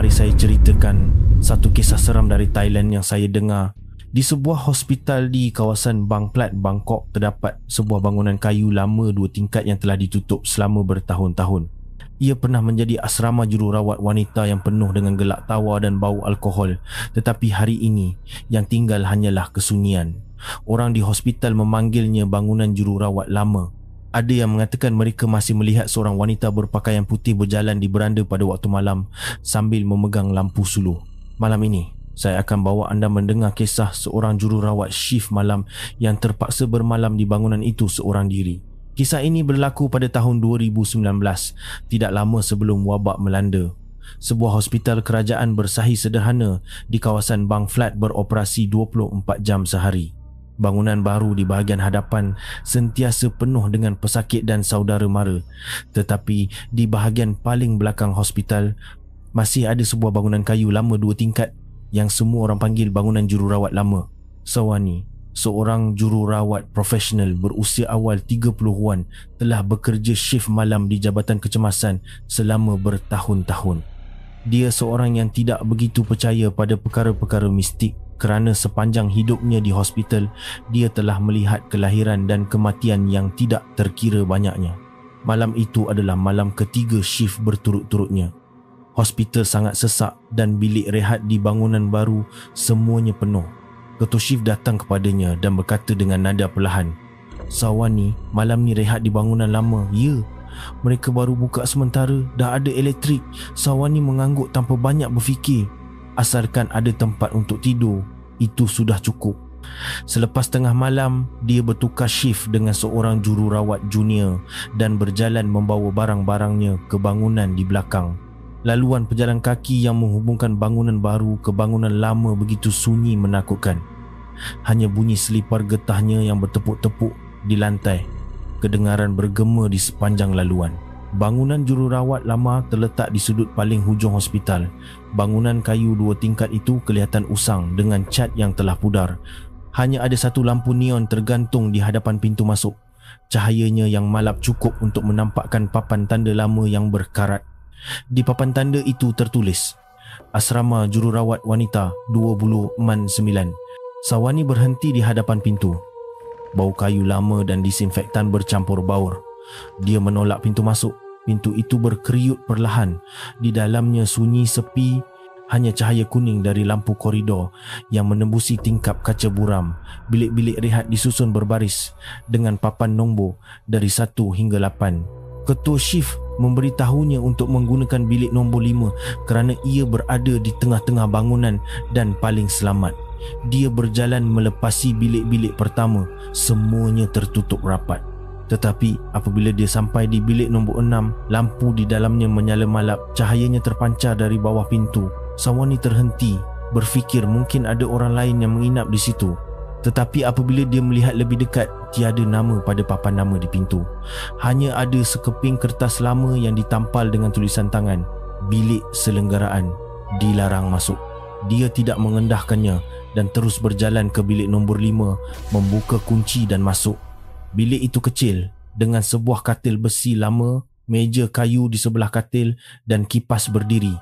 mari saya ceritakan satu kisah seram dari Thailand yang saya dengar. Di sebuah hospital di kawasan Bang Plat, Bangkok, terdapat sebuah bangunan kayu lama 2 tingkat yang telah ditutup selama bertahun-tahun. Ia pernah menjadi asrama jururawat wanita yang penuh dengan gelak tawa dan bau alkohol. Tetapi hari ini yang tinggal hanyalah kesunyian. Orang di hospital memanggilnya bangunan jururawat lama. Ada yang mengatakan mereka masih melihat seorang wanita berpakaian putih berjalan di beranda pada waktu malam sambil memegang lampu suluh. Malam ini, saya akan bawa anda mendengar kisah seorang jururawat shift malam yang terpaksa bermalam di bangunan itu seorang diri. Kisah ini berlaku pada tahun 2019, tidak lama sebelum wabak melanda. Sebuah hospital kerajaan bersahih sederhana di kawasan Bang Plat beroperasi 24 jam sehari. Bangunan baru di bahagian hadapan sentiasa penuh dengan pesakit dan saudara mara. Tetapi di bahagian paling belakang hospital masih ada sebuah bangunan kayu lama 2 tingkat yang semua orang panggil bangunan jururawat lama. Sawani, seorang jururawat profesional berusia awal 30-an, telah bekerja shift malam di Jabatan Kecemasan selama bertahun-tahun. Dia seorang yang tidak begitu percaya pada perkara-perkara mistik kerana sepanjang hidupnya di hospital, dia telah melihat kelahiran dan kematian yang tidak terkira banyaknya. Malam itu adalah malam ketiga shift berturut-turutnya. Hospital sangat sesak dan bilik rehat di bangunan baru semuanya penuh. Ketua shift datang kepadanya dan berkata dengan nada perlahan, "Sawani, malam ni rehat di bangunan lama." "Ya, mereka baru buka sementara, dah ada elektrik." Sawani mengangguk tanpa banyak berfikir. "Asalkan ada tempat untuk tidur, itu sudah cukup." Selepas tengah malam, dia bertukar shift dengan seorang jururawat junior dan berjalan membawa barang-barangnya ke bangunan di belakang. Laluan pejalan kaki yang menghubungkan bangunan baru ke bangunan lama begitu sunyi menakutkan. Hanya bunyi selipar getahnya yang bertepuk-tepuk di lantai kedengaran bergema di sepanjang laluan. Bangunan jururawat lama terletak di sudut paling hujung hospital. Bangunan kayu 2 tingkat itu kelihatan usang dengan cat yang telah pudar. Hanya ada satu lampu neon tergantung di hadapan pintu masuk. Cahayanya yang malap cukup untuk menampakkan papan tanda lama yang berkarat. Di papan tanda itu tertulis, "Asrama Jururawat Wanita 20-9. Sawani berhenti di hadapan pintu. Bau kayu lama dan disinfektan bercampur baur. Dia menolak pintu masuk. Pintu itu berkeriut perlahan. Di dalamnya sunyi sepi, hanya cahaya kuning dari lampu koridor yang menembusi tingkap kaca buram. Bilik-bilik rehat disusun berbaris dengan papan nombor dari 1 hingga 8. Ketua shift memberitahunya untuk menggunakan bilik nombor 5 kerana ia berada di tengah-tengah bangunan dan paling selamat. Dia berjalan melepasi bilik-bilik pertama, semuanya tertutup rapat. Tetapi apabila dia sampai di bilik nombor 6, lampu di dalamnya menyala malap, cahayanya terpancar dari bawah pintu. Sawani terhenti, berfikir mungkin ada orang lain yang menginap di situ. Tetapi apabila dia melihat lebih dekat, tiada nama pada papan nama di pintu. Hanya ada sekeping kertas lama yang ditampal dengan tulisan tangan, "Bilik selenggaraan, dilarang masuk." Dia tidak mengendahkannya dan terus berjalan ke bilik nombor 5, membuka kunci dan masuk. Bilik itu kecil dengan sebuah katil besi lama, meja kayu di sebelah katil dan kipas berdiri.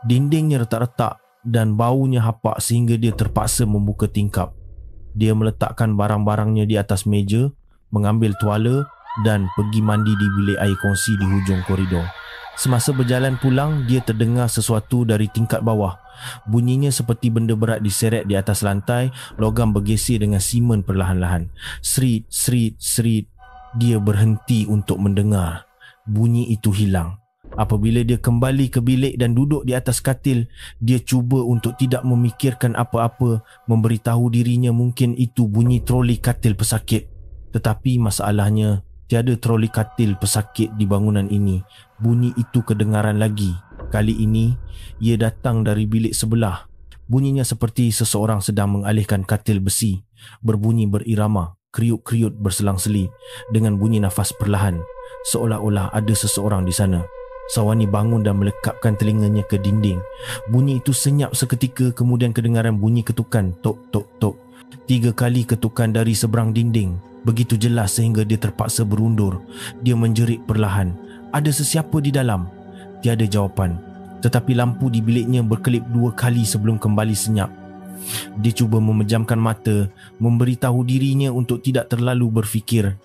Dindingnya retak-retak dan baunya hapak sehingga dia terpaksa membuka tingkap. Dia meletakkan barang-barangnya di atas meja, mengambil tuala dan pergi mandi di bilik air kongsi di hujung koridor. Semasa berjalan pulang, dia terdengar sesuatu dari tingkat bawah. Bunyinya seperti benda berat diseret di atas lantai, logam bergeser dengan simen perlahan-lahan. Serit, serit, serit. Dia berhenti untuk mendengar. Bunyi itu hilang. Apabila dia kembali ke bilik dan duduk di atas katil, dia cuba untuk tidak memikirkan apa-apa, memberitahu dirinya mungkin itu bunyi troli katil pesakit. Tetapi masalahnya, tiada troli katil pesakit di bangunan ini. Bunyi itu kedengaran lagi. Kali ini, ia datang dari bilik sebelah. Bunyinya seperti seseorang sedang mengalihkan katil besi. Berbunyi berirama, kriut-kriut berselang-seli dengan bunyi nafas perlahan, seolah-olah ada seseorang di sana. Sawani bangun dan melekapkan telinganya ke dinding. Bunyi itu senyap seketika, kemudian kedengaran bunyi ketukan, tok, tok, tok. 3 kali ketukan dari seberang dinding. Begitu jelas sehingga dia terpaksa berundur. Dia menjerit perlahan. Ada sesiapa di dalam? Tiada jawapan. tetapi lampu di biliknya berkelip 2 kali sebelum kembali senyap. Dia cuba memejamkan mata, memberitahu dirinya untuk tidak terlalu berfikir.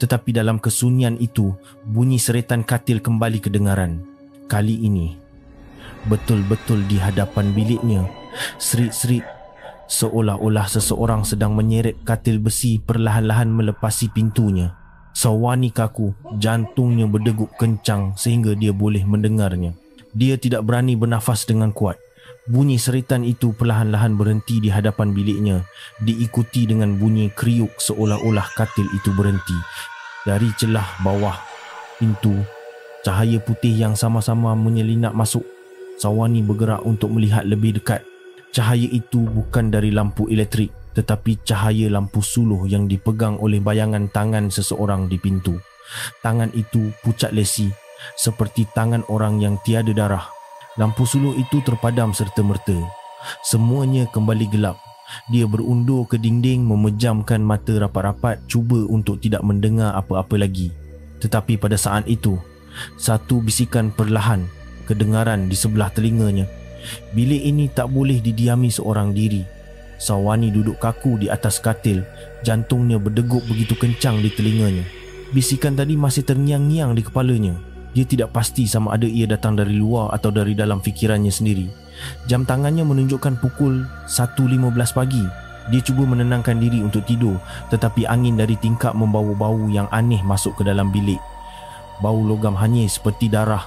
Tetapi dalam kesunyian itu, bunyi seretan katil kembali kedengaran. Kali ini, betul-betul di hadapan biliknya. Serit-serit, seolah-olah seseorang sedang menyeret katil besi perlahan-lahan melepasi pintunya. Sawani kaku, jantungnya berdegup kencang sehingga dia boleh mendengarnya. Dia tidak berani bernafas dengan kuat. Bunyi seritan itu perlahan-lahan berhenti di hadapan biliknya, diikuti dengan bunyi kriuk seolah-olah katil itu berhenti. Dari celah bawah pintu, cahaya putih yang sama-sama menyelinap masuk. Sawani bergerak untuk melihat lebih dekat. Cahaya itu bukan dari lampu elektrik, tetapi cahaya lampu suluh yang dipegang oleh bayangan tangan seseorang di pintu. Tangan itu pucat lesi, seperti tangan orang yang tiada darah. Lampu suluh itu terpadam serta-merta. Semuanya kembali gelap. Dia berundur ke dinding, memejamkan mata rapat-rapat, cuba untuk tidak mendengar apa-apa lagi. Tetapi pada saat itu, satu bisikan perlahan kedengaran di sebelah telinganya. Bilik ini tak boleh didiami seorang diri. Sawani duduk kaku di atas katil, jantungnya berdegup begitu kencang di telinganya. Bisikan tadi masih terngiang-ngiang di kepalanya. Dia tidak pasti sama ada ia datang dari luar atau dari dalam fikirannya sendiri. Jam tangannya menunjukkan pukul 1.15 pagi. Dia cuba menenangkan diri untuk tidur, tetapi angin dari tingkap membawa bau yang aneh masuk ke dalam bilik. Bau logam hanyir seperti darah,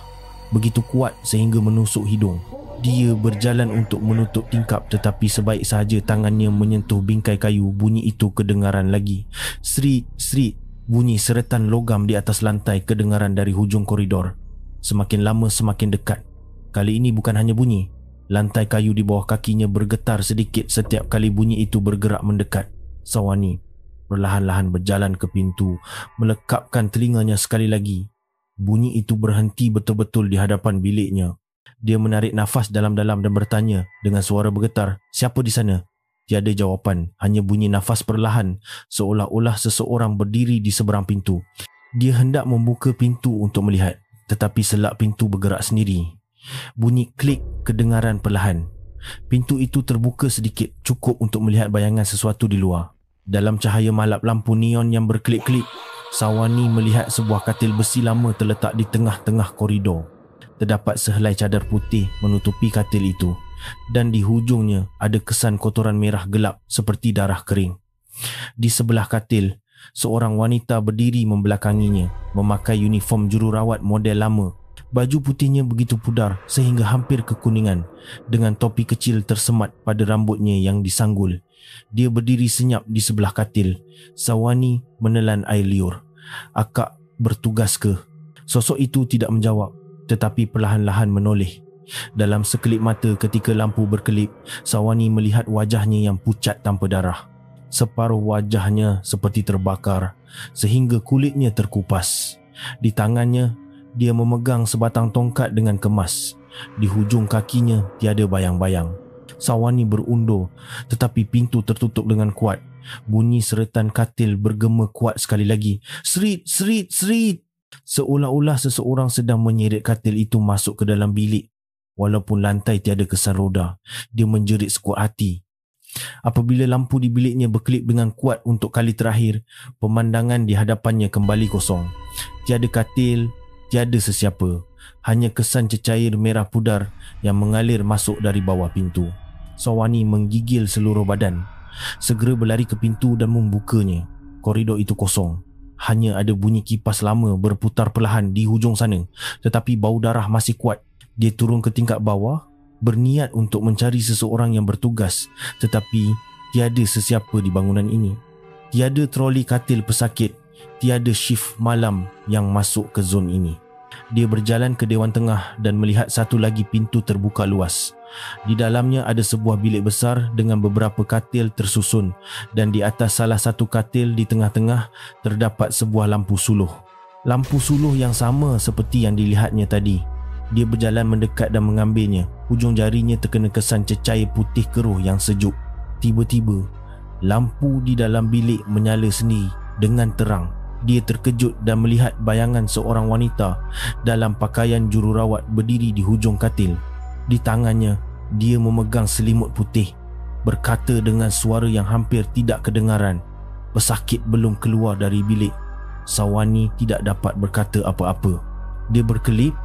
begitu kuat sehingga menusuk hidung. Dia berjalan untuk menutup tingkap, tetapi sebaik sahaja tangannya menyentuh bingkai kayu, bunyi itu kedengaran lagi. Serit-serit. Bunyi seretan logam di atas lantai kedengaran dari hujung koridor. Semakin lama semakin dekat. Kali ini bukan hanya bunyi. Lantai kayu di bawah kakinya bergetar sedikit setiap kali bunyi itu bergerak mendekat. Sawani perlahan-lahan berjalan ke pintu, melekapkan telinganya sekali lagi. Bunyi itu berhenti betul-betul di hadapan biliknya. Dia menarik nafas dalam-dalam dan bertanya dengan suara bergetar, "Siapa di sana?" Tiada jawapan, hanya bunyi nafas perlahan, seolah-olah seseorang berdiri di seberang pintu. Dia hendak membuka pintu untuk melihat, tetapi selak pintu bergerak sendiri. Bunyi klik kedengaran perlahan. Pintu itu terbuka sedikit, cukup untuk melihat bayangan sesuatu di luar. Dalam cahaya malap lampu neon yang berkelip-kelip, Sawani melihat sebuah katil besi lama terletak di tengah-tengah koridor. Terdapat sehelai cadar putih menutupi katil itu, dan di hujungnya ada kesan kotoran merah gelap seperti darah kering. Di sebelah katil, seorang wanita berdiri membelakanginya, memakai uniform jururawat model lama. Baju putihnya begitu pudar sehingga hampir kekuningan, dengan topi kecil tersemat pada rambutnya yang disanggul. Dia berdiri senyap di sebelah katil. Sawani menelan air liur. "Akak bertugas ke?" Sosok itu tidak menjawab, tetapi perlahan-lahan menoleh. Dalam sekelip mata ketika lampu berkelip, Sawani melihat wajahnya yang pucat tanpa darah. Separuh wajahnya seperti terbakar sehingga kulitnya terkupas. Di tangannya, dia memegang sebatang tongkat dengan kemas. Di hujung kakinya tiada bayang-bayang. Sawani berundur, tetapi pintu tertutup dengan kuat. Bunyi seretan katil bergema kuat sekali lagi. Serit, serit, serit. Seolah-olah seseorang sedang menyeret katil itu masuk ke dalam bilik. Walaupun lantai tiada kesan roda, dia menjerit sekuat hati. Apabila lampu di biliknya berkelip dengan kuat untuk kali terakhir, pemandangan di hadapannya kembali kosong. Tiada katil, tiada sesiapa. Hanya kesan cecair merah pudar yang mengalir masuk dari bawah pintu. Sawani menggigil seluruh badan. Segera berlari ke pintu dan membukanya. Koridor itu kosong. Hanya ada bunyi kipas lama berputar perlahan di hujung sana, tetapi bau darah masih kuat. Dia turun ke tingkat bawah, berniat untuk mencari seseorang yang bertugas, tetapi tiada sesiapa di bangunan ini. Tiada troli katil pesakit, tiada shift malam yang masuk ke zon ini. Dia berjalan ke dewan tengah dan melihat satu lagi pintu terbuka luas. Di dalamnya ada sebuah bilik besar dengan beberapa katil tersusun, dan di atas salah satu katil di tengah-tengah terdapat sebuah lampu suluh. Lampu suluh yang sama seperti yang dilihatnya tadi. Dia berjalan mendekat dan mengambilnya. Hujung jarinya terkena kesan cecair putih keruh yang sejuk. Tiba-tiba, lampu di dalam bilik menyala sendiri dengan terang. Dia terkejut dan melihat bayangan seorang wanita dalam pakaian jururawat berdiri di hujung katil. Di tangannya, dia memegang selimut putih, berkata dengan suara yang hampir tidak kedengaran, "Pesakit belum keluar dari bilik." Sawani tidak dapat berkata apa-apa. Dia berkelip,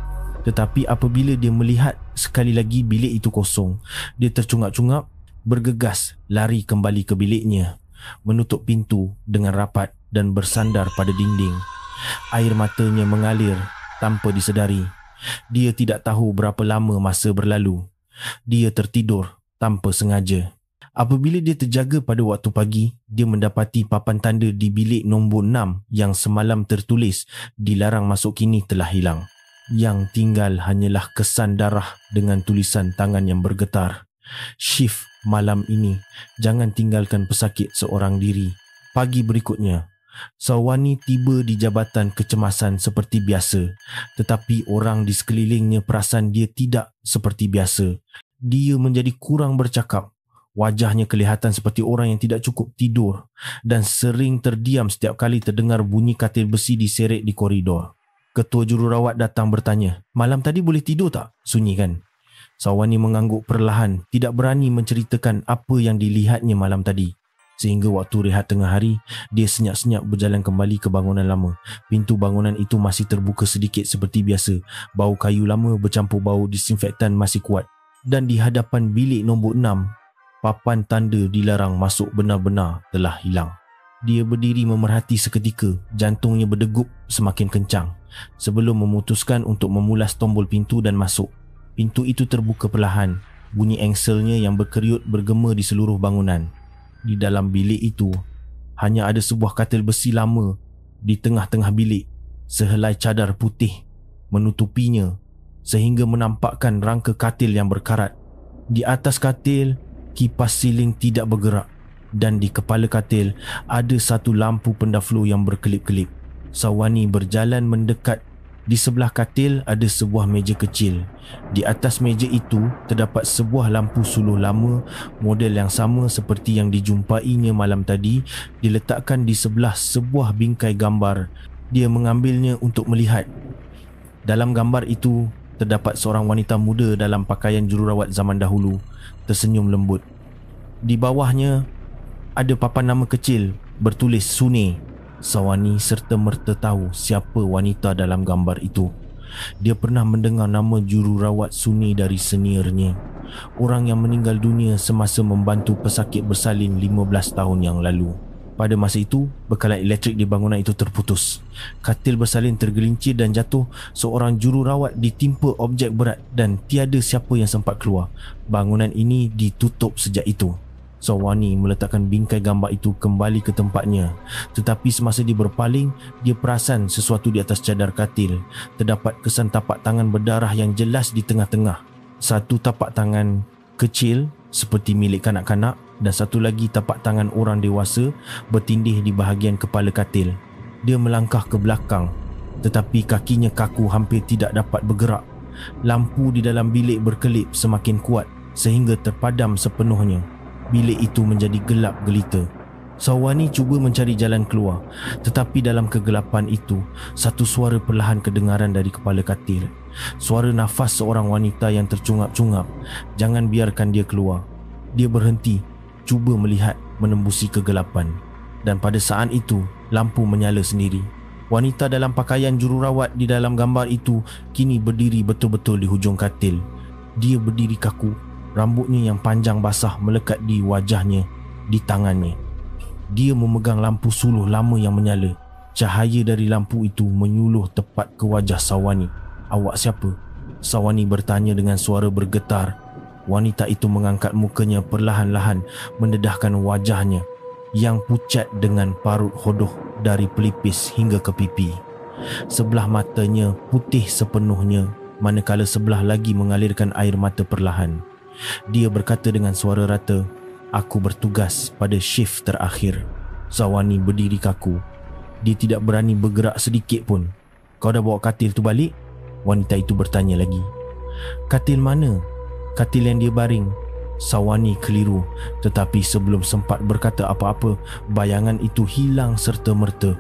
tetapi apabila dia melihat sekali lagi bilik itu kosong, dia tercungap-cungap, bergegas lari kembali ke biliknya, menutup pintu dengan rapat dan bersandar pada dinding. Air matanya mengalir tanpa disedari. Dia tidak tahu berapa lama masa berlalu. Dia tertidur tanpa sengaja. Apabila dia terjaga pada waktu pagi, dia mendapati papan tanda di bilik nombor 6 yang semalam tertulis "Dilarang masuk kini" telah hilang. Yang tinggal hanyalah kesan darah dengan tulisan tangan yang bergetar. "Shift malam ini, jangan tinggalkan pesakit seorang diri." Pagi berikutnya, Sawani tiba di jabatan kecemasan seperti biasa, tetapi orang di sekelilingnya perasan dia tidak seperti biasa. Dia menjadi kurang bercakap. Wajahnya kelihatan seperti orang yang tidak cukup tidur dan sering terdiam setiap kali terdengar bunyi katil besi diseret di koridor. Ketua jururawat datang bertanya, "Malam tadi boleh tidur tak? Sunyi kan?" Sawani mengangguk perlahan, tidak berani menceritakan apa yang dilihatnya malam tadi. Sehingga waktu rehat tengah hari, dia senyap-senyap berjalan kembali ke bangunan lama. Pintu bangunan itu masih terbuka sedikit seperti biasa. Bau kayu lama bercampur bau disinfektan masih kuat. Dan di hadapan bilik nombor 6, papan tanda dilarang masuk benar-benar telah hilang. Dia berdiri memerhati seketika, jantungnya berdegup semakin kencang sebelum memutuskan untuk memulas tombol pintu dan masuk. Pintu itu terbuka perlahan. Bunyi engselnya yang berkeriut bergema di seluruh bangunan. Di dalam bilik itu, hanya ada sebuah katil besi lama di tengah-tengah bilik. Sehelai cadar putih menutupinya sehingga menampakkan rangka katil yang berkarat. Di atas katil, kipas siling tidak bergerak dan di kepala katil ada satu lampu pendaflu yang berkelip-kelip. Sawani berjalan mendekat. Di sebelah katil ada sebuah meja kecil. Di atas meja itu terdapat sebuah lampu suluh lama, model yang sama seperti yang dijumpainya malam tadi, diletakkan di sebelah sebuah bingkai gambar. Dia mengambilnya untuk melihat. Dalam gambar itu terdapat seorang wanita muda dalam pakaian jururawat zaman dahulu, tersenyum lembut. Di bawahnya ada papan nama kecil bertulis Sune. Sawani serta-merta tahu siapa wanita dalam gambar itu. Dia pernah mendengar nama jururawat Sune dari seniornya, orang yang meninggal dunia semasa membantu pesakit bersalin 15 tahun yang lalu. Pada masa itu, bekalan elektrik di bangunan itu terputus. Katil bersalin tergelincir dan jatuh. Seorang jururawat ditimpa objek berat dan tiada siapa yang sempat keluar. Bangunan ini ditutup sejak itu. Sawani meletakkan bingkai gambar itu kembali ke tempatnya. Tetapi semasa dia berpaling, dia perasan sesuatu di atas cadar katil. Terdapat kesan tapak tangan berdarah yang jelas di tengah-tengah. Satu tapak tangan kecil seperti milik kanak-kanak dan satu lagi tapak tangan orang dewasa bertindih di bahagian kepala katil. Dia melangkah ke belakang, tetapi kakinya kaku hampir tidak dapat bergerak. Lampu di dalam bilik berkelip semakin kuat sehingga terpadam sepenuhnya. Bilik itu menjadi gelap gelita. Sawani cuba mencari jalan keluar, tetapi dalam kegelapan itu, satu suara perlahan kedengaran dari kepala katil. Suara nafas seorang wanita yang tercungap-cungap. Jangan biarkan dia keluar. Dia berhenti, cuba melihat menembusi kegelapan. Dan pada saat itu, lampu menyala sendiri. Wanita dalam pakaian jururawat di dalam gambar itu kini berdiri betul-betul di hujung katil. Dia berdiri kaku. Rambutnya yang panjang basah melekat di wajahnya, di tangannya. Dia memegang lampu suluh lama yang menyala. Cahaya dari lampu itu menyuluh tepat ke wajah Sawani. "Awak siapa?" Sawani bertanya dengan suara bergetar. Wanita itu mengangkat mukanya perlahan-lahan, mendedahkan wajahnya yang pucat dengan parut hodoh dari pelipis hingga ke pipi. Sebelah matanya putih sepenuhnya, manakala sebelah lagi mengalirkan air mata perlahan. Dia berkata dengan suara rata, "Aku bertugas pada shift terakhir." Sawani berdiri kaku. Dia tidak berani bergerak sedikit pun. "Kau dah bawa katil tu balik?" Wanita itu bertanya lagi. "Katil mana?" "Katil yang dia baring." Sawani keliru, tetapi sebelum sempat berkata apa-apa, bayangan itu hilang serta-merta.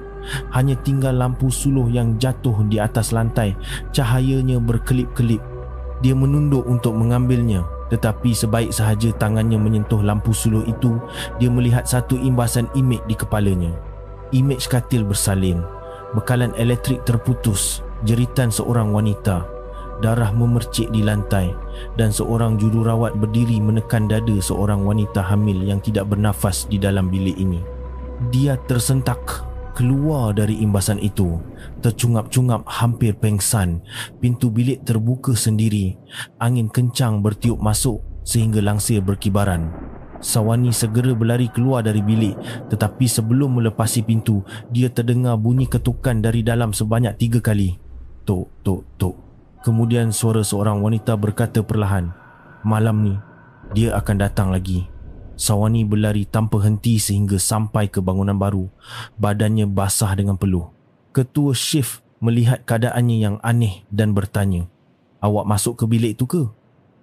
Hanya tinggal lampu suluh yang jatuh di atas lantai. Cahayanya berkelip-kelip. Dia menunduk untuk mengambilnya, tetapi sebaik sahaja tangannya menyentuh lampu suluh itu, dia melihat satu imbasan imej di kepalanya. Imej katil bersalin, bekalan elektrik terputus, jeritan seorang wanita, darah memercik di lantai, dan seorang jururawat berdiri menekan dada seorang wanita hamil yang tidak bernafas di dalam bilik ini. Dia tersentak keluar dari imbasan itu, tercungap-cungap hampir pengsan. Pintu bilik terbuka sendiri. Angin kencang bertiup masuk sehingga langsir berkibaran. Sawani segera berlari keluar dari bilik, tetapi sebelum melepasi pintu, dia terdengar bunyi ketukan dari dalam sebanyak 3 kali. Tok, tok, tok. Kemudian suara seorang wanita berkata perlahan, "Malam ni, dia akan datang lagi." Sawani berlari tanpa henti sehingga sampai ke bangunan baru. Badannya basah dengan peluh. Ketua shift melihat keadaannya yang aneh dan bertanya, "Awak masuk ke bilik itu ke?"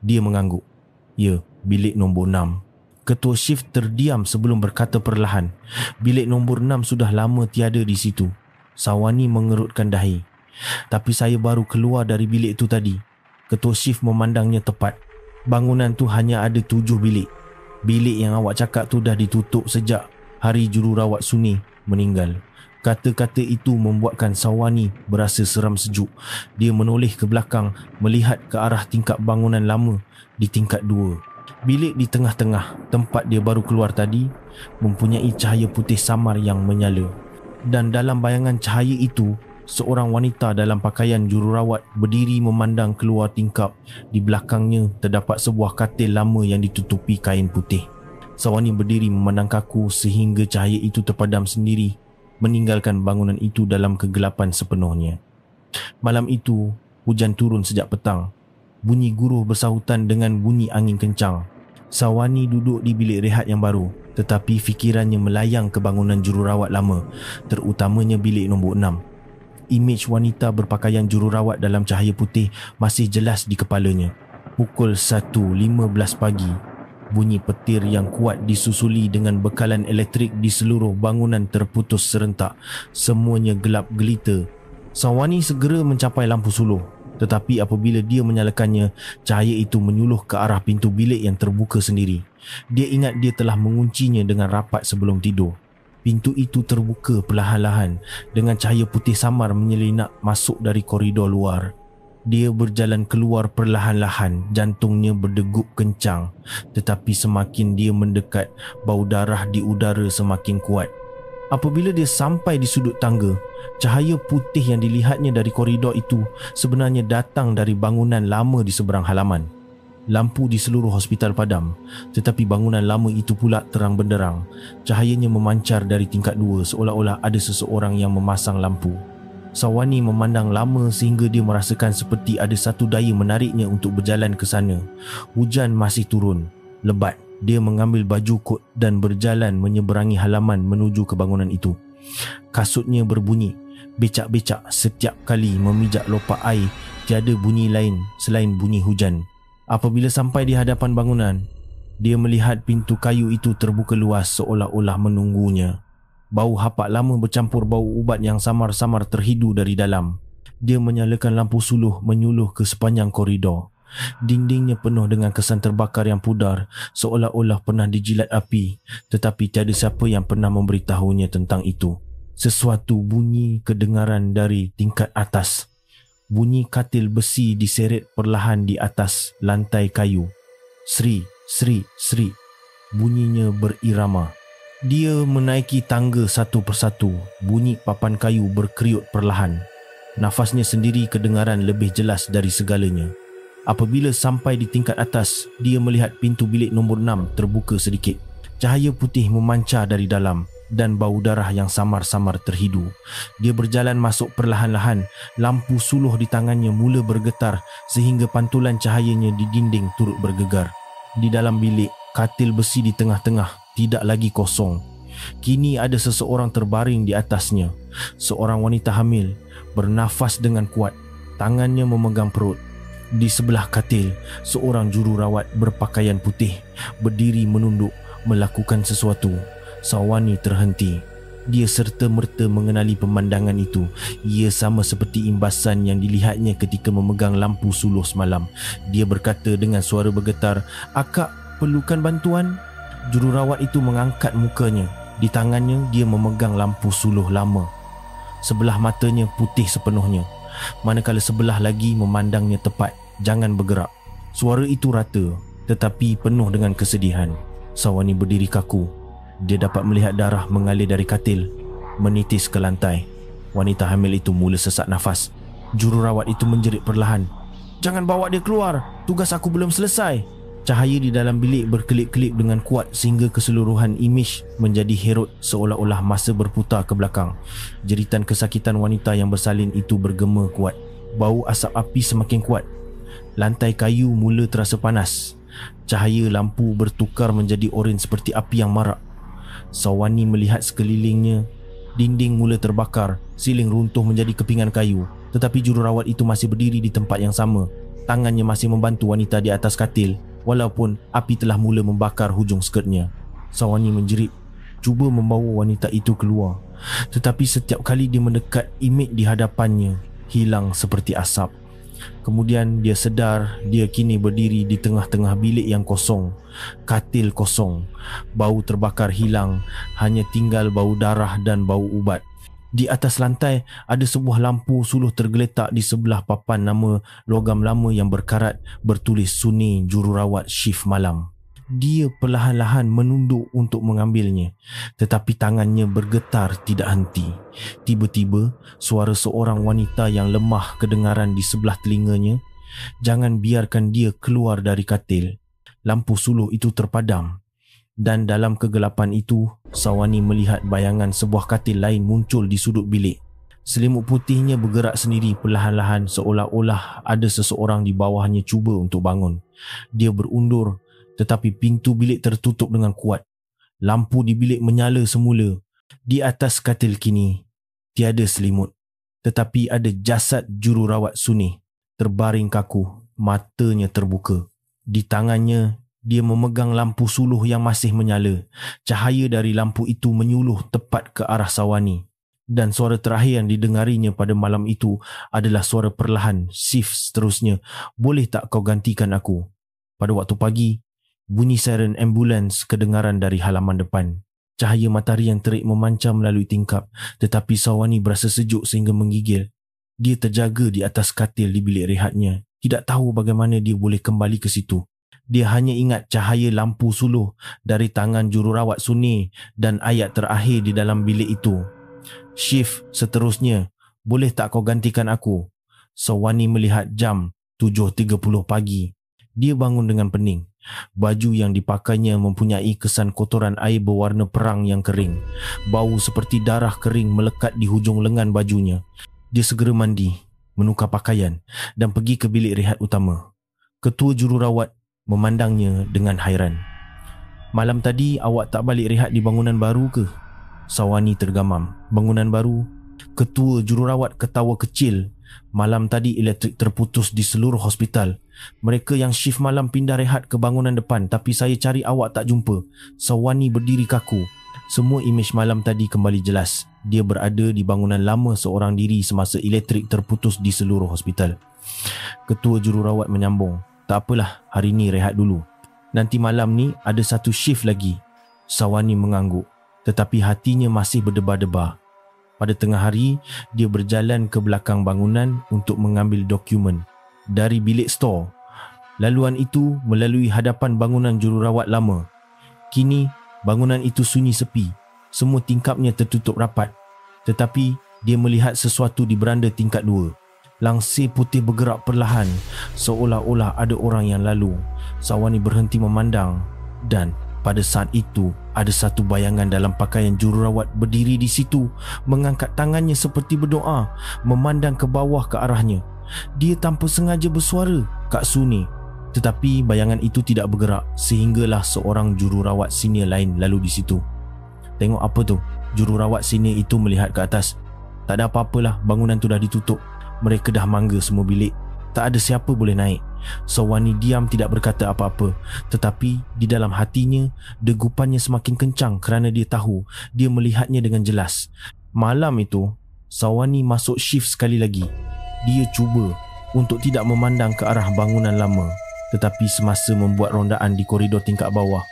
Dia mengangguk. "Ya, bilik nombor 6. Ketua shift terdiam sebelum berkata perlahan, "Bilik nombor 6 sudah lama tiada di situ." Sawani mengerutkan dahi. "Tapi saya baru keluar dari bilik itu tadi." Ketua shift memandangnya tepat. "Bangunan tu hanya ada 7 bilik. Bilik yang awak cakap tu dah ditutup sejak hari jururawat Suni meninggal." Kata-kata itu membuatkan Sawani berasa seram sejuk. Dia menoleh ke belakang, melihat ke arah tingkap bangunan lama di tingkat 2. Bilik di tengah-tengah, tempat dia baru keluar tadi, mempunyai cahaya putih samar yang menyala. Dan dalam bayangan cahaya itu, seorang wanita dalam pakaian jururawat berdiri memandang keluar tingkap. Di belakangnya terdapat sebuah katil lama yang ditutupi kain putih. Sawani berdiri memandang kaku sehingga cahaya itu terpadam sendiri, meninggalkan bangunan itu dalam kegelapan sepenuhnya. Malam itu, hujan turun sejak petang. Bunyi guruh bersahutan dengan bunyi angin kencang. Sawani duduk di bilik rehat yang baru, tetapi fikirannya melayang ke bangunan jururawat lama, terutamanya bilik nombor 6. Imej wanita berpakaian jururawat dalam cahaya putih masih jelas di kepalanya. Pukul 1.15 pagi. Bunyi petir yang kuat disusuli dengan bekalan elektrik di seluruh bangunan terputus serentak. Semuanya gelap gelita. Sawani segera mencapai lampu suluh, tetapi apabila dia menyalakannya, cahaya itu menyuluh ke arah pintu bilik yang terbuka sendiri. Dia ingat dia telah menguncinya dengan rapat sebelum tidur. Pintu itu terbuka perlahan-lahan dengan cahaya putih samar menyelinap masuk dari koridor luar. Dia berjalan keluar perlahan-lahan, jantungnya berdegup kencang. Tetapi semakin dia mendekat, bau darah di udara semakin kuat. Apabila dia sampai di sudut tangga, cahaya putih yang dilihatnya dari koridor itu sebenarnya datang dari bangunan lama di seberang halaman. Lampu di seluruh hospital padam, tetapi bangunan lama itu pula terang benderang. Cahayanya memancar dari tingkat 2 seolah-olah ada seseorang yang memasang lampu. Sawani memandang lama sehingga dia merasakan seperti ada satu daya menariknya untuk berjalan ke sana. Hujan masih turun, lebat. Dia mengambil baju kot dan berjalan menyeberangi halaman menuju ke bangunan itu. Kasutnya berbunyi, becak-becak setiap kali memijak lopak air. Tiada bunyi lain selain bunyi hujan. Apabila sampai di hadapan bangunan, dia melihat pintu kayu itu terbuka luas seolah-olah menunggunya. Bau hapak lama bercampur bau ubat yang samar-samar terhidu dari dalam. Dia menyalakan lampu suluh menyuluh ke sepanjang koridor. Dindingnya penuh dengan kesan terbakar yang pudar, seolah-olah pernah dijilat api, tetapi tiada siapa yang pernah memberitahunya tentang itu. Sesuatu bunyi kedengaran dari tingkat atas. Bunyi katil besi diseret perlahan di atas lantai kayu. Sri, sri, sri. Bunyinya berirama. Dia menaiki tangga satu persatu. Bunyi papan kayu berkeriut perlahan. Nafasnya sendiri kedengaran lebih jelas dari segalanya. Apabila sampai di tingkat atas, dia melihat pintu bilik nombor 6 terbuka sedikit. Cahaya putih memancar dari dalam dan bau darah yang samar-samar terhidu. Dia berjalan masuk perlahan-lahan. Lampu suluh di tangannya mula bergetar sehingga pantulan cahayanya di dinding turut bergegar. Di dalam bilik, katil besi di tengah-tengah tidak lagi kosong. Kini ada seseorang terbaring di atasnya. Seorang wanita hamil, bernafas dengan kuat. Tangannya memegang perut. Di sebelah katil, seorang jururawat berpakaian putih berdiri menunduk melakukan sesuatu. Sawani terhenti. Dia serta-merta mengenali pemandangan itu. Ia sama seperti imbasan yang dilihatnya ketika memegang lampu suluh semalam. Dia berkata dengan suara bergetar, "Akak perlukan bantuan?" Jururawat itu mengangkat mukanya. Di tangannya dia memegang lampu suluh lama. Sebelah matanya putih sepenuhnya, manakala sebelah lagi memandangnya tepat. "Jangan bergerak." Suara itu rata tetapi penuh dengan kesedihan. Sawani berdiri kaku. Dia dapat melihat darah mengalir dari katil, menitis ke lantai. Wanita hamil itu mula sesak nafas. Jururawat itu menjerit perlahan, "Jangan bawa dia keluar, tugas aku belum selesai." Cahaya di dalam bilik berkelip-kelip dengan kuat sehingga keseluruhan imej menjadi herut, seolah-olah masa berputar ke belakang. Jeritan kesakitan wanita yang bersalin itu bergema kuat. Bau asap api semakin kuat. Lantai kayu mula terasa panas. Cahaya lampu bertukar menjadi oren seperti api yang marak. Sawani melihat sekelilingnya. Dinding mula terbakar, siling runtuh menjadi kepingan kayu. Tetapi jururawat itu masih berdiri di tempat yang sama. Tangannya masih membantu wanita di atas katil, walaupun api telah mula membakar hujung skirtnya. Sawani menjerit, cuba membawa wanita itu keluar. Tetapi setiap kali dia mendekat, imej di hadapannya hilang seperti asap. Kemudian dia sedar dia kini berdiri di tengah-tengah bilik yang kosong. Katil kosong. Bau terbakar hilang. Hanya tinggal bau darah dan bau ubat. Di atas lantai ada sebuah lampu suluh tergeletak di sebelah papan nama logam lama yang berkarat bertulis Suni Jururawat Shift Malam. Dia perlahan-lahan menunduk untuk mengambilnya, tetapi tangannya bergetar tidak henti. Tiba-tiba, suara seorang wanita yang lemah kedengaran di sebelah telinganya. Jangan biarkan dia keluar dari katil. Lampu suluh itu terpadam. Dan dalam kegelapan itu, Sawani melihat bayangan sebuah katil lain muncul di sudut bilik. Selimut putihnya bergerak sendiri perlahan-lahan seolah-olah ada seseorang di bawahnya cuba untuk bangun. Dia berundur, tetapi pintu bilik tertutup dengan kuat. Lampu di bilik menyala semula. Di atas katil kini, tiada selimut. Tetapi ada jasad jururawat Suni, terbaring kaku, matanya terbuka. Di tangannya, dia memegang lampu suluh yang masih menyala. Cahaya dari lampu itu menyuluh tepat ke arah Sawani. Dan suara terakhir yang didengarinya pada malam itu adalah suara perlahan, shift seterusnya, "Boleh tak kau gantikan aku?" Pada waktu pagi, bunyi siren ambulans kedengaran dari halaman depan. Cahaya matahari yang terik memancar melalui tingkap, tetapi Sawani berasa sejuk sehingga menggigil. Dia terjaga di atas katil di bilik rehatnya. Tidak tahu bagaimana dia boleh kembali ke situ. Dia hanya ingat cahaya lampu suluh dari tangan jururawat Suni dan ayat terakhir di dalam bilik itu. "Shift seterusnya, boleh tak kau gantikan aku?" Sawani melihat jam 7.30 pagi. Dia bangun dengan pening. Baju yang dipakainya mempunyai kesan kotoran air berwarna perang yang kering. Bau seperti darah kering melekat di hujung lengan bajunya. Dia segera mandi, menukar pakaian dan pergi ke bilik rehat utama. Ketua jururawat memandangnya dengan hairan. "Malam tadi awak tak balik rehat di bangunan baru ke?" Sawani tergamam. "Bangunan baru?" Ketua jururawat ketawa kecil. "Malam tadi elektrik terputus di seluruh hospital. Mereka yang shift malam pindah rehat ke bangunan depan, tapi saya cari awak tak jumpa." Sawani berdiri kaku. Semua imej malam tadi kembali jelas. Dia berada di bangunan lama seorang diri semasa elektrik terputus di seluruh hospital. Ketua jururawat menyambung, "Tak apalah, hari ni rehat dulu. Nanti malam ni ada satu shift lagi." Sawani mengangguk, tetapi hatinya masih berdebar-debar. Pada tengah hari, dia berjalan ke belakang bangunan untuk mengambil dokumen dari bilik stor. Laluan itu melalui hadapan bangunan jururawat lama. Kini, bangunan itu sunyi sepi. Semua tingkapnya tertutup rapat. Tetapi, dia melihat sesuatu di beranda tingkat 2. Langsir putih bergerak perlahan, seolah-olah ada orang yang lalu. Sawani berhenti memandang dan pada saat itu, ada satu bayangan dalam pakaian jururawat berdiri di situ, mengangkat tangannya seperti berdoa, memandang ke bawah ke arahnya. Dia tanpa sengaja bersuara, "Kak Suni." Tetapi bayangan itu tidak bergerak sehinggalah seorang jururawat senior lain lalu di situ. "Tengok apa tu?" Jururawat senior itu melihat ke atas. "Tak ada apa-apalah, bangunan tu dah ditutup. Mereka dah mangga semua bilik. Tak ada siapa boleh naik. Sawani diam tidak berkata apa-apa, tetapi di dalam hatinya degupannya semakin kencang kerana dia tahu dia melihatnya dengan jelas. Malam itu Sawani masuk shift sekali lagi. Dia cuba untuk tidak memandang ke arah bangunan lama, tetapi semasa membuat rondaan di koridor tingkat bawah,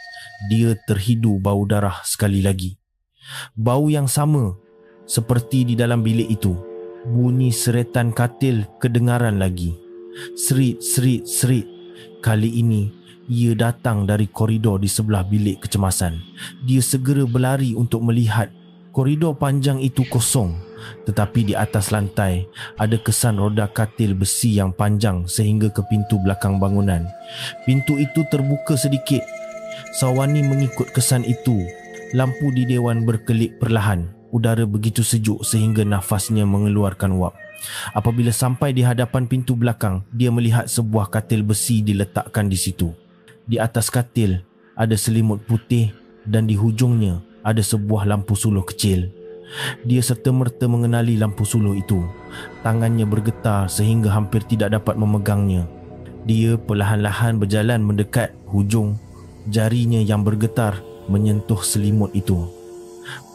dia terhidu bau darah sekali lagi. Bau yang sama seperti di dalam bilik itu. Bunyi seretan katil kedengaran lagi. Serit, serit, serit. Kali ini ia datang dari koridor di sebelah bilik kecemasan. Dia segera berlari untuk melihat. Koridor panjang itu kosong, tetapi di atas lantai ada kesan roda katil besi yang panjang sehingga ke pintu belakang bangunan. Pintu itu terbuka sedikit. Sawani mengikut kesan itu. Lampu di dewan berkelip perlahan. Udara begitu sejuk sehingga nafasnya mengeluarkan uap. Apabila sampai di hadapan pintu belakang, dia melihat sebuah katil besi diletakkan di situ. Di atas katil ada selimut putih dan di hujungnya ada sebuah lampu suluh kecil. Dia serta-merta mengenali lampu suluh itu. Tangannya bergetar sehingga hampir tidak dapat memegangnya. Dia perlahan-lahan berjalan mendekat hujung. Jarinya yang bergetar menyentuh selimut itu.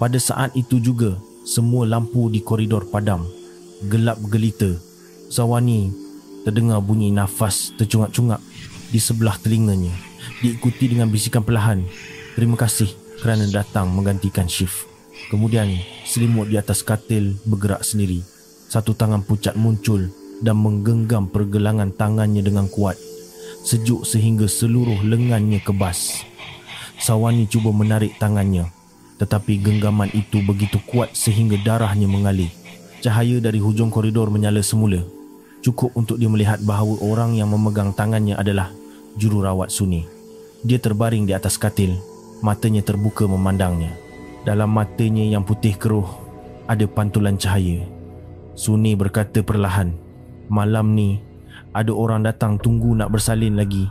Pada saat itu juga, semua lampu di koridor padam. Gelap gelita. Sawani terdengar bunyi nafas tercungap-cungap di sebelah telinganya, diikuti dengan bisikan perlahan, "Terima kasih kerana datang menggantikan shift." Kemudian selimut di atas katil bergerak sendiri. Satu tangan pucat muncul dan menggenggam pergelangan tangannya dengan kuat. Sejuk sehingga seluruh lengannya kebas. Sawani cuba menarik tangannya, tetapi genggaman itu begitu kuat sehingga darahnya mengalir. Cahaya dari hujung koridor menyala semula. Cukup untuk dia melihat bahawa orang yang memegang tangannya adalah jururawat Suni. Dia terbaring di atas katil, matanya terbuka memandangnya. Dalam matanya yang putih keruh ada pantulan cahaya. Suni berkata perlahan, "Malam ni ada orang datang tunggu nak bersalin lagi.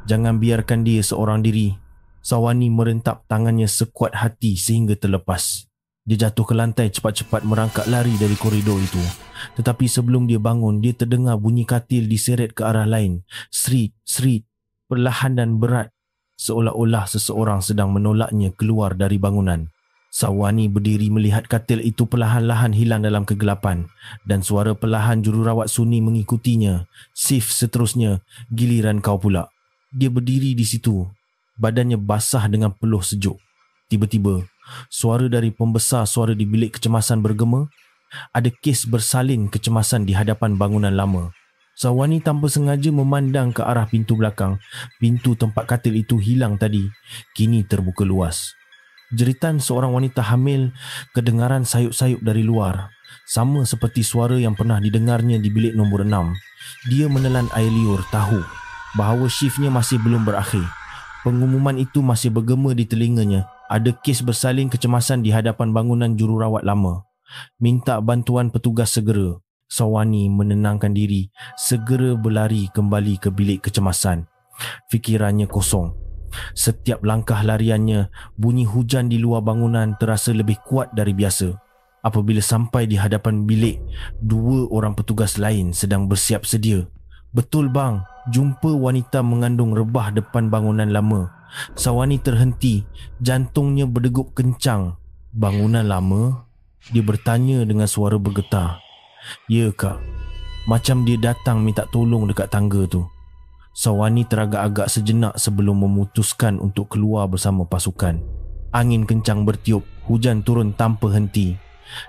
Jangan biarkan dia seorang diri." Sawani merentap tangannya sekuat hati sehingga terlepas. Dia jatuh ke lantai cepat-cepat merangkak lari dari koridor itu. Tetapi sebelum dia bangun, dia terdengar bunyi katil diseret ke arah lain. Serit, serit, perlahan dan berat, seolah-olah seseorang sedang menolaknya keluar dari bangunan. Sawani berdiri melihat katil itu perlahan-lahan hilang dalam kegelapan dan suara perlahan jururawat Suni mengikutinya. "Shift seterusnya, giliran kau pula." Dia berdiri di situ. Badannya basah dengan peluh sejuk. Tiba-tiba, suara dari pembesar suara di bilik kecemasan bergema. Ada kes bersalin kecemasan di hadapan bangunan lama. Sawani tanpa sengaja memandang ke arah pintu belakang. Pintu tempat katil itu hilang tadi, kini terbuka luas. Jeritan seorang wanita hamil kedengaran sayup-sayup dari luar. Sama seperti suara yang pernah didengarnya di bilik nombor 6. Dia menelan air liur tahu bahawa shiftnya masih belum berakhir. Pengumuman itu masih bergema di telinganya. Ada kes bersalin kecemasan di hadapan bangunan jururawat lama. Minta bantuan petugas segera. Sawani menenangkan diri, segera berlari kembali ke bilik kecemasan. Fikirannya kosong. Setiap langkah lariannya, bunyi hujan di luar bangunan terasa lebih kuat dari biasa. Apabila sampai di hadapan bilik, dua orang petugas lain sedang bersiap sedia. "Betul bang, jumpa wanita mengandung rebah depan bangunan lama." Sawani terhenti, jantungnya berdegup kencang. "Bangunan lama?" Dia bertanya dengan suara bergetar. "Ya kak, macam dia datang minta tolong dekat tangga tu." Sawani teragak-agak sejenak sebelum memutuskan untuk keluar bersama pasukan. Angin kencang bertiup, hujan turun tanpa henti.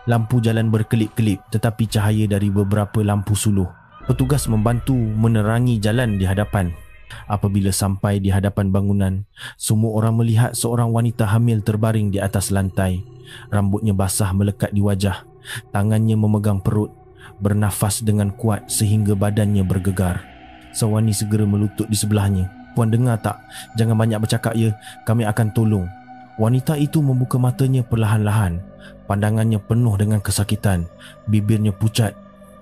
Lampu jalan berkelip-kelip tetapi cahaya dari beberapa lampu suluh. Petugas membantu menerangi jalan di hadapan. Apabila sampai di hadapan bangunan, semua orang melihat seorang wanita hamil terbaring di atas lantai. Rambutnya basah melekat di wajah. Tangannya memegang perut, bernafas dengan kuat sehingga badannya bergegar. Sawani segera melutut di sebelahnya. "Puan dengar tak? Jangan banyak bercakap ya, kami akan tolong." Wanita itu membuka matanya perlahan-lahan. Pandangannya penuh dengan kesakitan. Bibirnya pucat.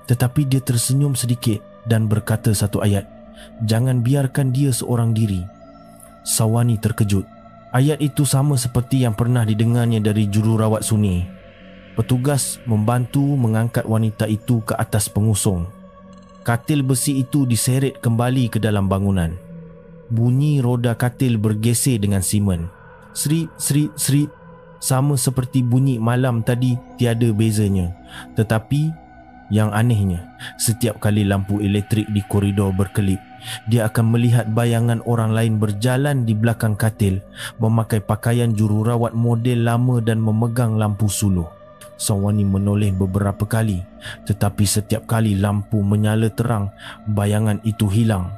Tetapi dia tersenyum sedikit dan berkata satu ayat, "Jangan biarkan dia seorang diri." Sawani terkejut. Ayat itu sama seperti yang pernah didengarnya dari jururawat Suni. Petugas membantu mengangkat wanita itu ke atas pengusung. Katil besi itu diseret kembali ke dalam bangunan. Bunyi roda katil bergeser dengan simen. Serit, serit, serit. Sama seperti bunyi malam tadi, tiada bezanya. Tetapi yang anehnya, setiap kali lampu elektrik di koridor berkelip, dia akan melihat bayangan orang lain berjalan di belakang katil, memakai pakaian jururawat model lama dan memegang lampu suluh. Sawani menoleh beberapa kali, tetapi setiap kali lampu menyala terang, bayangan itu hilang.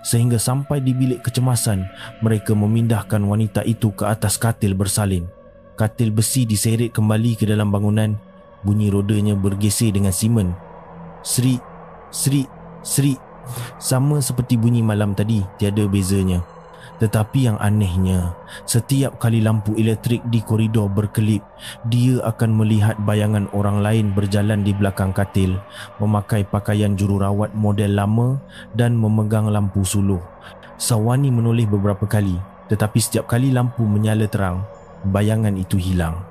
Sehingga sampai di bilik kecemasan, mereka memindahkan wanita itu ke atas katil bersalin. Katil besi diseret kembali ke dalam bangunan. Bunyi rodanya bergeser dengan simen. Serit, serit, serit. Sama seperti bunyi malam tadi, tiada bezanya. Tetapi yang anehnya, setiap kali lampu elektrik di koridor berkelip, dia akan melihat bayangan orang lain berjalan di belakang katil, memakai pakaian jururawat model lama dan memegang lampu suluh. Sawani menoleh beberapa kali, tetapi setiap kali lampu menyala terang, bayangan itu hilang.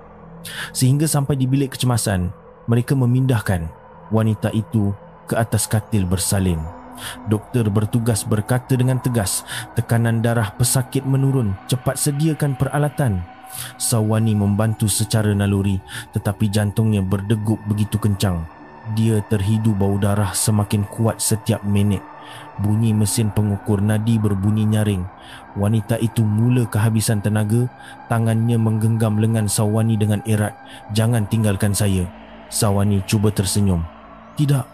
Sehingga sampai di bilik kecemasan, mereka memindahkan wanita itu ke atas katil bersalin. Doktor bertugas berkata dengan tegas, tekanan darah pesakit menurun, cepat sediakan peralatan. Sawani membantu secara naluri, tetapi jantungnya berdegup begitu kencang. Dia terhidu bau darah semakin kuat setiap minit. Bunyi mesin pengukur nadi berbunyi nyaring. Wanita itu mula kehabisan tenaga. Tangannya menggenggam lengan Sawani dengan erat. Jangan tinggalkan saya. Sawani cuba tersenyum. Tidak,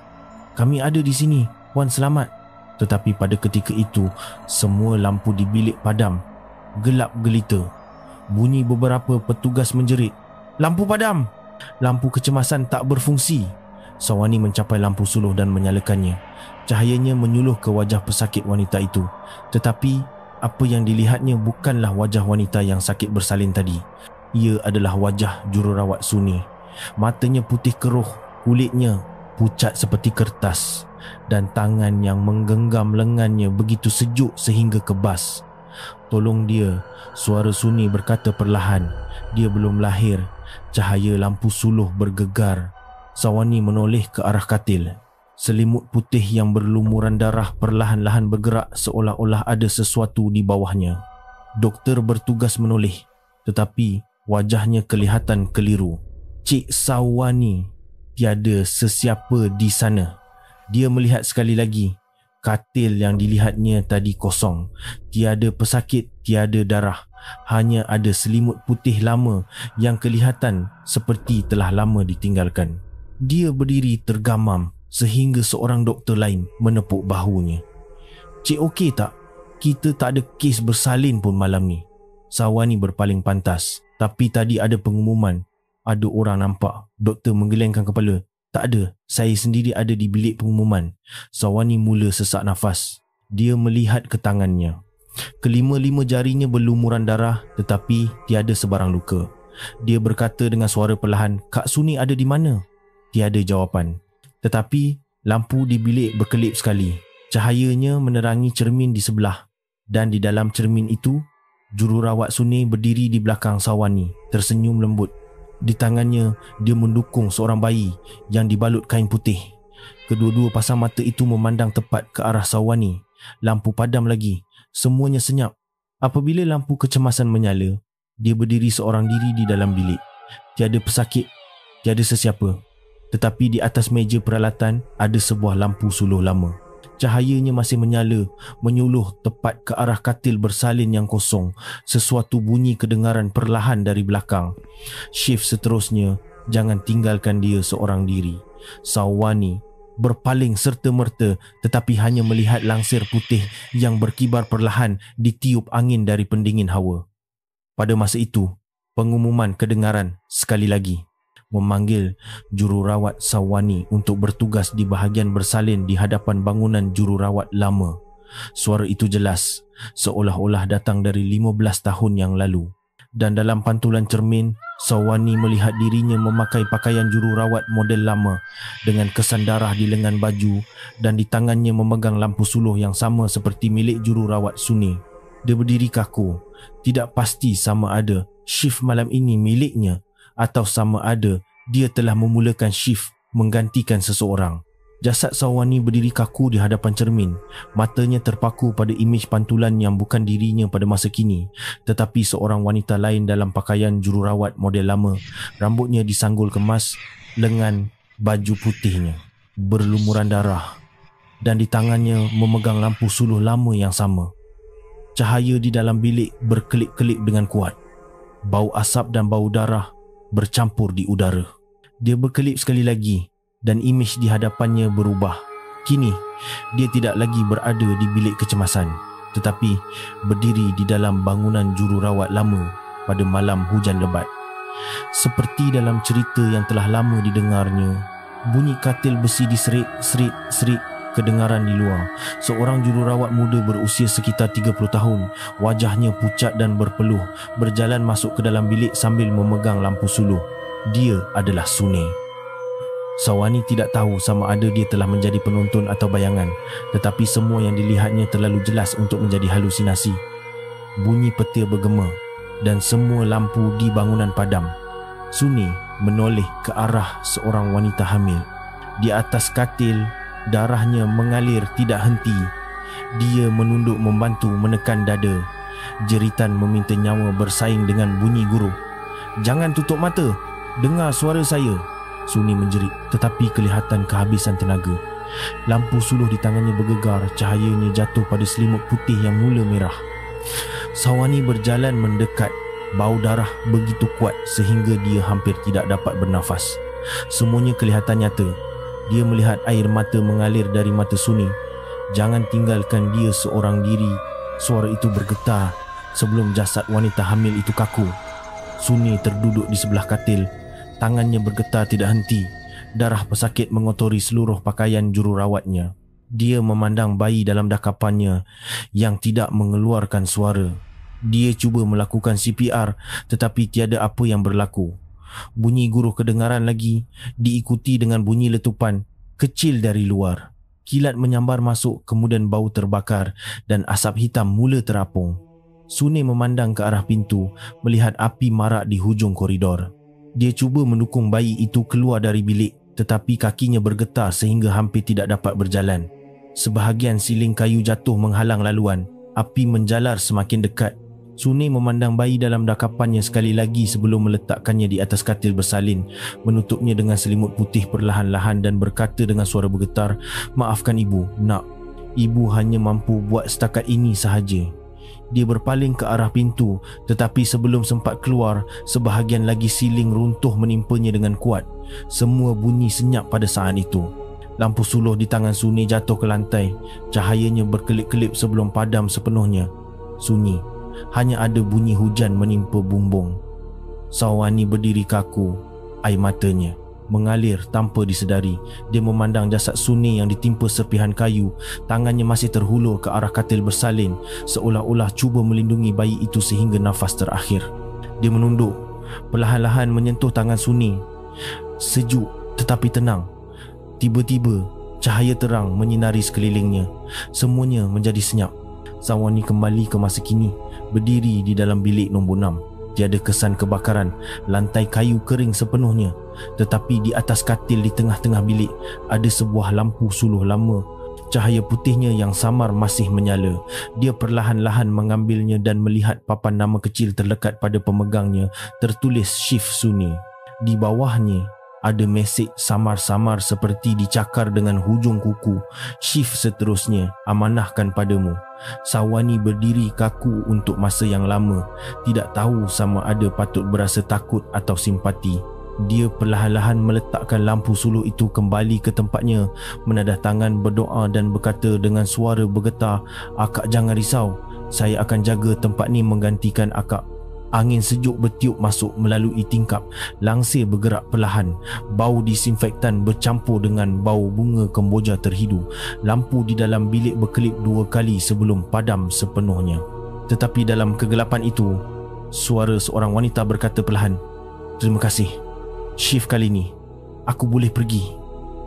kami ada di sini, Wan selamat. Tetapi pada ketika itu, semua lampu di bilik padam. Gelap gelita. Bunyi beberapa petugas menjerit, lampu padam! Lampu kecemasan tak berfungsi. Sawani mencapai lampu suluh dan menyalakannya. Cahayanya menyuluh ke wajah pesakit wanita itu. Tetapi apa yang dilihatnya bukanlah wajah wanita yang sakit bersalin tadi. Ia adalah wajah jururawat Suni. Matanya putih keruh, kulitnya pucat seperti kertas, dan tangan yang menggenggam lengannya begitu sejuk sehingga kebas. Tolong dia, suara Suni berkata perlahan. Dia belum lahir. Cahaya lampu suluh bergegar. Sawani menoleh ke arah katil. Selimut putih yang berlumuran darah perlahan-lahan bergerak seolah-olah ada sesuatu di bawahnya. Doktor bertugas menoleh, tetapi wajahnya kelihatan keliru. Cik Sawani, tiada sesiapa di sana. Dia melihat sekali lagi. Katil yang dilihatnya tadi kosong. Tiada pesakit, tiada darah. Hanya ada selimut putih lama yang kelihatan seperti telah lama ditinggalkan. Dia berdiri tergamam sehingga seorang doktor lain menepuk bahunya. Cik okey tak? Kita tak ada kes bersalin pun malam ni. Sawani berpaling pantas. Tapi tadi ada pengumuman. Ada orang nampak. Doktor menggelengkan kepala. Tak ada, saya sendiri ada di bilik pengumuman. Sawani mula sesak nafas. Dia melihat ke tangannya. Kelima-lima jarinya berlumuran darah, tetapi tiada sebarang luka. Dia berkata dengan suara perlahan, Kak Suni ada di mana? Tiada jawapan. Tetapi lampu di bilik berkelip sekali. Cahayanya menerangi cermin di sebelah. Dan di dalam cermin itu, jururawat Suni berdiri di belakang Sawani, tersenyum lembut. Di tangannya, dia mendukung seorang bayi yang dibalut kain putih. Kedua-dua pasang mata itu memandang tepat ke arah Sawani. Lampu padam lagi. Semuanya senyap. Apabila lampu kecemasan menyala, dia berdiri seorang diri di dalam bilik. Tiada pesakit, tiada sesiapa. Tetapi di atas meja peralatan ada sebuah lampu suluh lama. Cahayanya masih menyala, menyuluh tepat ke arah katil bersalin yang kosong. Sesuatu bunyi kedengaran perlahan dari belakang. Shift seterusnya, jangan tinggalkan dia seorang diri. Sawani berpaling serta-merta, tetapi hanya melihat langsir putih yang berkibar perlahan ditiup angin dari pendingin hawa. Pada masa itu, pengumuman kedengaran sekali lagi, memanggil jururawat Sawani untuk bertugas di bahagian bersalin di hadapan bangunan jururawat lama. Suara itu jelas, seolah-olah datang dari 15 tahun yang lalu. Dan dalam pantulan cermin, Sawani melihat dirinya memakai pakaian jururawat model lama dengan kesan darah di lengan baju dan di tangannya memegang lampu suluh yang sama seperti milik jururawat Suni. Dia berdiri kaku, tidak pasti sama ada shift malam ini miliknya atau sama ada dia telah memulakan shift menggantikan seseorang. Jasad Sawani berdiri kaku di hadapan cermin. Matanya terpaku pada imej pantulan yang bukan dirinya pada masa kini, tetapi seorang wanita lain dalam pakaian jururawat model lama. Rambutnya disanggul kemas, lengan baju putihnya berlumuran darah, dan di tangannya memegang lampu suluh lama yang sama. Cahaya di dalam bilik berkelip-kelip dengan kuat. Bau asap dan bau darah bercampur di udara. Dia berkelip sekali lagi dan imej di hadapannya berubah. Kini, dia tidak lagi berada di bilik kecemasan, tetapi berdiri di dalam bangunan jururawat lama pada malam hujan lebat. Seperti dalam cerita yang telah lama didengarnya, bunyi katil besi diserit, serit, serit kedengaran di luar. Seorang jururawat muda berusia sekitar 30 tahun, wajahnya pucat dan berpeluh, berjalan masuk ke dalam bilik sambil memegang lampu suluh. Dia adalah Sune. Sawani tidak tahu sama ada dia telah menjadi penonton atau bayangan, tetapi semua yang dilihatnya terlalu jelas untuk menjadi halusinasi. Bunyi petir bergema dan semua lampu di bangunan padam. Sune menoleh ke arah seorang wanita hamil. Di atas katil, darahnya mengalir tidak henti. Dia menunduk membantu menekan dada. Jeritan meminta nyawa bersaing dengan bunyi guru. "Jangan tutup mata, dengar suara saya," Suni menjerit, tetapi kelihatan kehabisan tenaga. Lampu suluh di tangannya bergegar, cahayanya jatuh pada selimut putih yang mula merah. Sawani berjalan mendekat. Bau darah begitu kuat sehingga dia hampir tidak dapat bernafas. Semuanya kelihatan nyata. Dia melihat air mata mengalir dari mata Suni. "Jangan tinggalkan dia seorang diri." Suara itu bergetar sebelum jasad wanita hamil itu kaku. Suni terduduk di sebelah katil. Tangannya bergetar tidak henti. Darah pesakit mengotori seluruh pakaian jururawatnya. Dia memandang bayi dalam dakapannya yang tidak mengeluarkan suara. Dia cuba melakukan CPR, tetapi tiada apa yang berlaku. Bunyi guruh kedengaran lagi, diikuti dengan bunyi letupan kecil dari luar. Kilat menyambar masuk, kemudian bau terbakar dan asap hitam mula terapung. Sune memandang ke arah pintu, melihat api marak di hujung koridor. Dia cuba mendukung bayi itu keluar dari bilik, tetapi kakinya bergetar sehingga hampir tidak dapat berjalan. Sebahagian siling kayu jatuh menghalang laluan. Api menjalar semakin dekat. Sune memandang bayi dalam dakapannya sekali lagi sebelum meletakkannya di atas katil bersalin, menutupnya dengan selimut putih perlahan-lahan dan berkata dengan suara bergetar, "Maafkan ibu, nak. Ibu hanya mampu buat setakat ini sahaja." Dia berpaling ke arah pintu, tetapi sebelum sempat keluar, sebahagian lagi siling runtuh menimpanya dengan kuat. Semua bunyi senyap pada saat itu. Lampu suluh di tangan Suni jatuh ke lantai. Cahayanya berkelip-kelip sebelum padam sepenuhnya. Sunyi. Hanya ada bunyi hujan menimpa bumbung. Sawani berdiri kaku. Air matanya mengalir tanpa disedari. Dia memandang jasad Suni yang ditimpa serpihan kayu. Tangannya masih terhulur ke arah katil bersalin, seolah-olah cuba melindungi bayi itu sehingga nafas terakhir. Dia menunduk, perlahan-lahan menyentuh tangan Suni. Sejuk tetapi tenang. Tiba-tiba, cahaya terang menyinari sekelilingnya. Semuanya menjadi senyap. Sawani kembali ke masa kini, berdiri di dalam bilik nombor 6. Tiada kesan kebakaran, lantai kayu kering sepenuhnya. Tetapi di atas katil di tengah-tengah bilik ada sebuah lampu suluh lama. Cahaya putihnya yang samar masih menyala. Dia perlahan-lahan mengambilnya dan melihat papan nama kecil terlekat pada pemegangnya, tertulis Shift Suni. Di bawahnya ada mesej samar-samar seperti dicakar dengan hujung kuku. "Shift seterusnya, amanahkan padamu." Sawani berdiri kaku untuk masa yang lama, tidak tahu sama ada patut berasa takut atau simpati. Dia perlahan-lahan meletakkan lampu suluh itu kembali ke tempatnya, menadah tangan berdoa dan berkata dengan suara bergetar, "Akak jangan risau, saya akan jaga tempat ni menggantikan akak." Angin sejuk bertiup masuk melalui tingkap, langsir bergerak perlahan. Bau disinfektan bercampur dengan bau bunga kemboja terhidu. Lampu di dalam bilik berkelip 2 kali sebelum padam sepenuhnya. Tetapi dalam kegelapan itu, suara seorang wanita berkata perlahan, "Terima kasih. Shift kali ni, aku boleh pergi."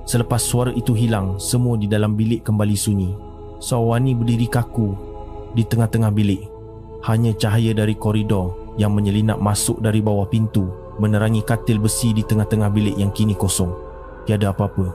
Selepas suara itu hilang, semua di dalam bilik kembali sunyi. Sawani berdiri kaku di tengah-tengah bilik. Hanya cahaya dari koridor yang menyelinap masuk dari bawah pintu menerangi katil besi di tengah-tengah bilik yang kini kosong. Tiada apa-apa.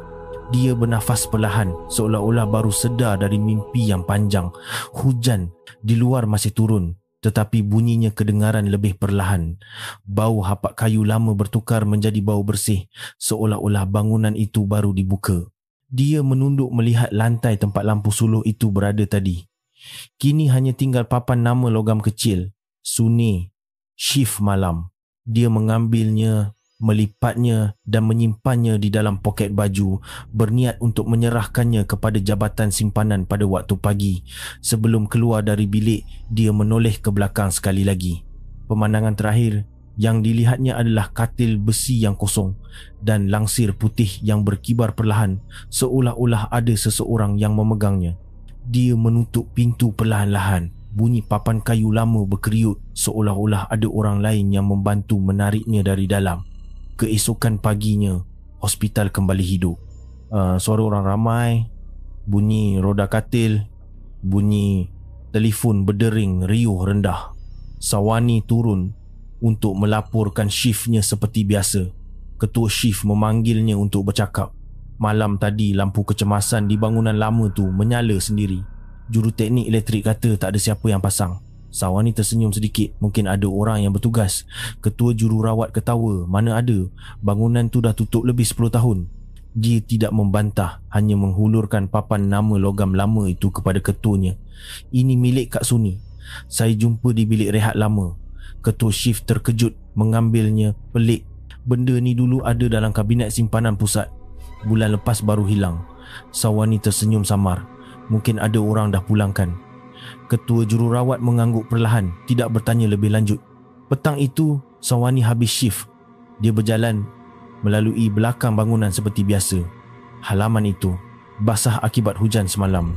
Dia bernafas perlahan seolah-olah baru sedar dari mimpi yang panjang. Hujan di luar masih turun, tetapi bunyinya kedengaran lebih perlahan. Bau hapak kayu lama bertukar menjadi bau bersih, seolah-olah bangunan itu baru dibuka. Dia menunduk melihat lantai tempat lampu suluh itu berada tadi. Kini hanya tinggal papan nama logam kecil, Sune, shift malam. Dia mengambilnya, melipatnya dan menyimpannya di dalam poket baju, berniat untuk menyerahkannya kepada jabatan simpanan pada waktu pagi. Sebelum keluar dari bilik, dia menoleh ke belakang sekali lagi. Pemandangan terakhir yang dilihatnya adalah katil besi yang kosong dan langsir putih yang berkibar perlahan, seolah-olah ada seseorang yang memegangnya. Dia menutup pintu perlahan-lahan. Bunyi papan kayu lama berkeriut, seolah-olah ada orang lain yang membantu menariknya dari dalam. Keesokan paginya, hospital kembali hidup. Suara orang ramai, bunyi roda katil, bunyi telefon berdering riuh rendah. Sawani turun untuk melaporkan shiftnya seperti biasa. Ketua shift memanggilnya untuk bercakap. Malam tadi lampu kecemasan di bangunan lama tu menyala sendiri. Juruteknik elektrik kata tak ada siapa yang pasang. Sawani tersenyum sedikit, mungkin ada orang yang bertugas. Ketua jururawat ketawa, mana ada, bangunan tu dah tutup lebih 10 tahun. Dia tidak membantah, hanya menghulurkan papan nama logam lama itu kepada ketuanya. Ini milik Kak Suni. Saya jumpa di bilik rehat lama. Ketua shift terkejut mengambilnya. Pelik, benda ni dulu ada dalam kabinet simpanan pusat. Bulan lepas baru hilang. Sawani tersenyum samar. Mungkin ada orang dah pulangkan. Ketua jururawat mengangguk perlahan, tidak bertanya lebih lanjut. Petang itu, Sawani habis shift. Dia berjalan melalui belakang bangunan seperti biasa. Halaman itu basah akibat hujan semalam,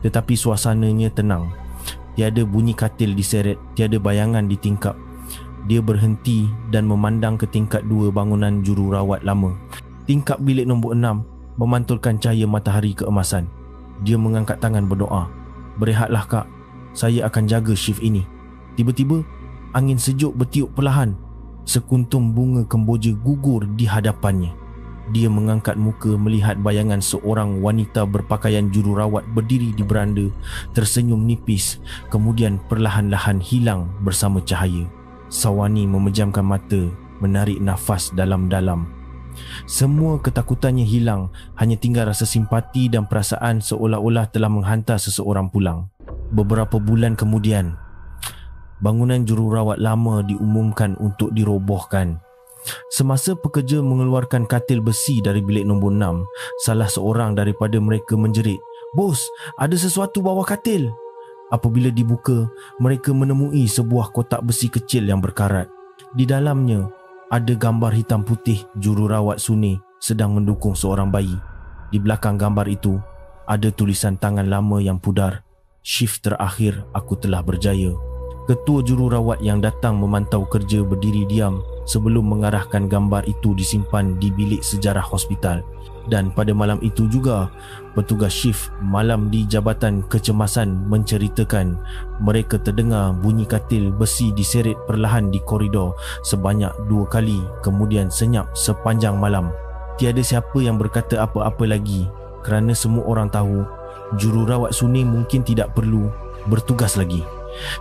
tetapi suasananya tenang. Tiada bunyi katil diseret, tiada bayangan di tingkap. Dia berhenti dan memandang ke tingkat 2 bangunan jururawat lama. Tingkap bilik nombor 6 memantulkan cahaya matahari keemasan. Dia mengangkat tangan berdoa. Berehatlah kak, saya akan jaga shift ini. Tiba-tiba, angin sejuk bertiup perlahan. Sekuntum bunga kemboja gugur di hadapannya. Dia mengangkat muka melihat bayangan seorang wanita berpakaian jururawat berdiri di beranda, tersenyum nipis, kemudian perlahan-lahan hilang bersama cahaya. Sawani memejamkan mata, menarik nafas dalam-dalam. Semua ketakutannya hilang, hanya tinggal rasa simpati dan perasaan seolah-olah telah menghantar seseorang pulang. Beberapa bulan kemudian, bangunan jururawat lama diumumkan untuk dirobohkan. Semasa pekerja mengeluarkan katil besi dari bilik nombor 6, salah seorang daripada mereka menjerit, "Bos, ada sesuatu bawah katil." Apabila dibuka, mereka menemui sebuah kotak besi kecil yang berkarat. Di dalamnya ada gambar hitam putih jururawat Sune sedang mendukung seorang bayi. Di belakang gambar itu ada tulisan tangan lama yang pudar, "Shift terakhir aku telah berjaya." Ketua jururawat yang datang memantau kerja berdiri diam sebelum mengarahkan gambar itu disimpan di bilik sejarah hospital. Dan pada malam itu juga, petugas shift malam di Jabatan Kecemasan menceritakan mereka terdengar bunyi katil besi diseret perlahan di koridor sebanyak 2 kali, kemudian senyap sepanjang malam. Tiada siapa yang berkata apa-apa lagi kerana semua orang tahu jururawat Sune mungkin tidak perlu bertugas lagi.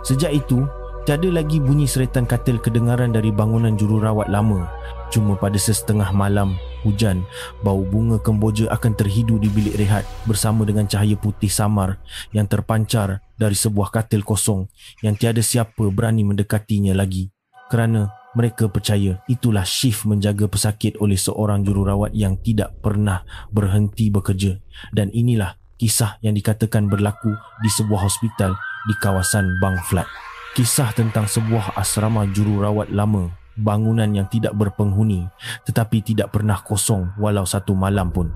Sejak itu, tiada lagi bunyi seretan katil kedengaran dari bangunan jururawat lama. Cuma pada sesetengah malam hujan, bau bunga kemboja akan terhidu di bilik rehat bersama dengan cahaya putih samar yang terpancar dari sebuah katil kosong yang tiada siapa berani mendekatinya lagi. Kerana mereka percaya itulah shift menjaga pesakit oleh seorang jururawat yang tidak pernah berhenti bekerja. Dan inilah kisah yang dikatakan berlaku di sebuah hospital di kawasan Bang Flat. Kisah tentang sebuah asrama jururawat lama, bangunan yang tidak berpenghuni tetapi tidak pernah kosong walau satu malam pun.